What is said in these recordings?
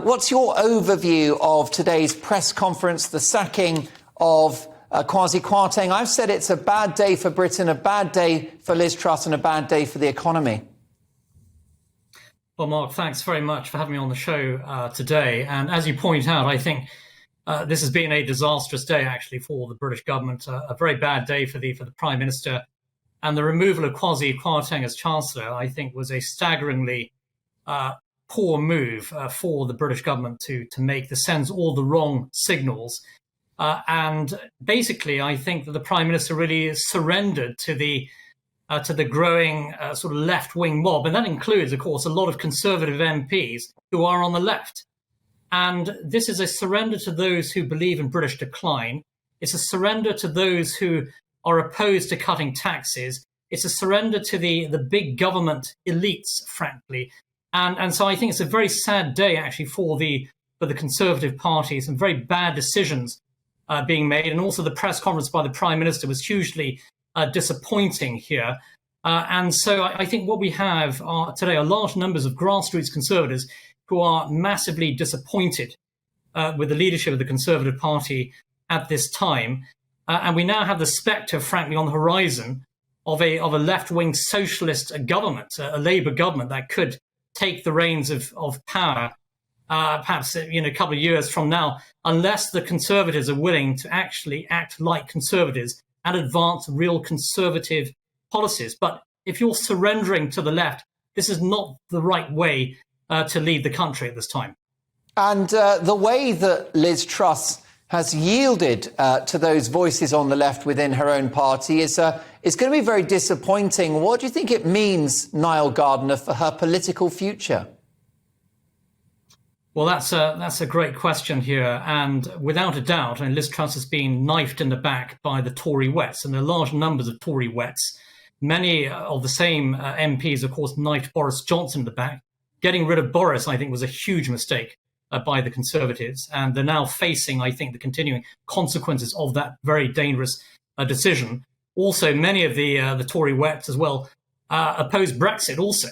What's your overview of today's press conference, the sacking of Kwasi Kwarteng? I've said it's a bad day for Britain, a bad day for Liz Truss and a bad day for the economy. Well, Mark, thanks very much for having me on the show today. And as you point out, I think this has been a disastrous day, actually, for the British government, a very bad day for the Prime Minister. And the removal of Kwasi Kwarteng as Chancellor, I think, was a staggeringly poor move for the British government to make, that sends all the wrong signals. And basically, I think that the Prime Minister really surrendered to the growing sort of left-wing mob. And that includes, of course, a lot of Conservative MPs who are on the left. And this is a surrender to those who believe in British decline. It's a surrender to those who are opposed to cutting taxes. It's a surrender to the big government elites, frankly. And so I think it's a very sad day, actually, for the Conservative Party. Some very bad decisions being made. And also the press conference by the Prime Minister was hugely disappointing here. And so I think what we have today are large numbers of grassroots Conservatives who are massively disappointed with the leadership of the Conservative Party at this time. And we now have the spectre, frankly, on the horizon of a left-wing socialist government, a Labour government that could take the reins of power, perhaps a couple of years from now, unless the Conservatives are willing to actually act like Conservatives and advance real Conservative policies. But if you're surrendering to the left, this is not the right way to lead the country at this time. And the way that Liz Truss has yielded to those voices on the left within her own party is going to be very disappointing. What do you think it means, Nile Gardiner, for her political future? Well, that's a great question here. And without a doubt, Liz Truss has been knifed in the back by the Tory wets, and there are large numbers of Tory wets. Many of the same MPs, of course, knifed Boris Johnson in the back. Getting rid of Boris, I think, was a huge mistake by the Conservatives, and they're now facing, I think, the continuing consequences of that very dangerous decision. Also, many of the Tory wets as well oppose Brexit also.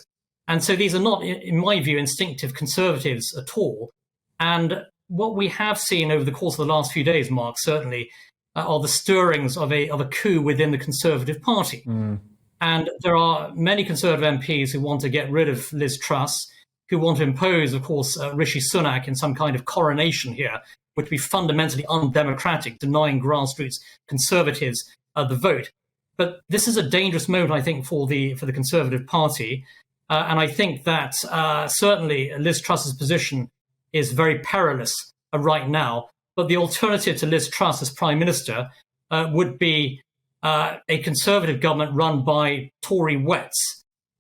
And so these are not, in my view, instinctive Conservatives at all. And what we have seen over the course of the last few days, Mark, certainly, are the stirrings of a coup within the Conservative Party. And there are many Conservative MPs who want to get rid of Liz Truss, who want to impose, of course, Rishi Sunak in some kind of coronation here, which would be fundamentally undemocratic, denying grassroots Conservatives the vote. But this is a dangerous moment, I think, for the Conservative Party. And I think that certainly Liz Truss's position is very perilous right now. But the alternative to Liz Truss as Prime Minister would be a Conservative government run by Tory wets.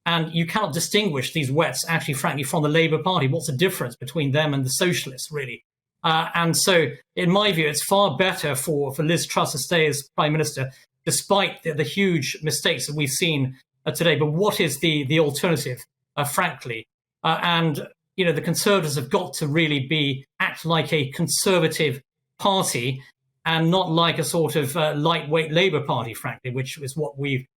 And you cannot distinguish these wets, actually, frankly, from the Labour Party. What's the difference between them and the socialists, really? And so, in my view, it's far better for Liz Truss to stay as Prime Minister, despite the huge mistakes that we've seen today. But what is the alternative, frankly? And, the Conservatives have got to really act like a Conservative party and not like a sort of lightweight Labour Party, frankly, which is what we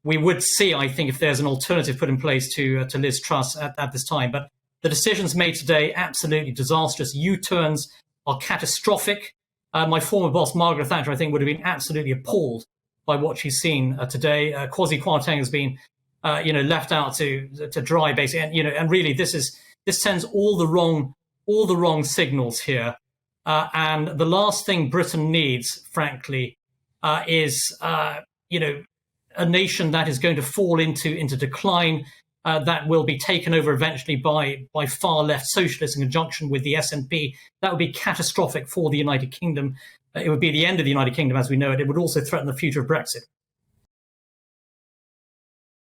would see, I think, if there's an alternative put in place to Liz Truss at this time. But the decisions made today, absolutely disastrous. U-turns are catastrophic. My former boss, Margaret Thatcher, I think, would have been absolutely appalled by what she's seen today. Kwasi Kwarteng has been, left out to dry, basically. And really, this sends all the wrong signals here. And the last thing Britain needs, frankly, is a nation that is going to fall into decline, that will be taken over eventually by far left socialists in conjunction with the SNP. That would be catastrophic for the United Kingdom. It would be the end of the United Kingdom as we know it. It would also threaten the future of Brexit.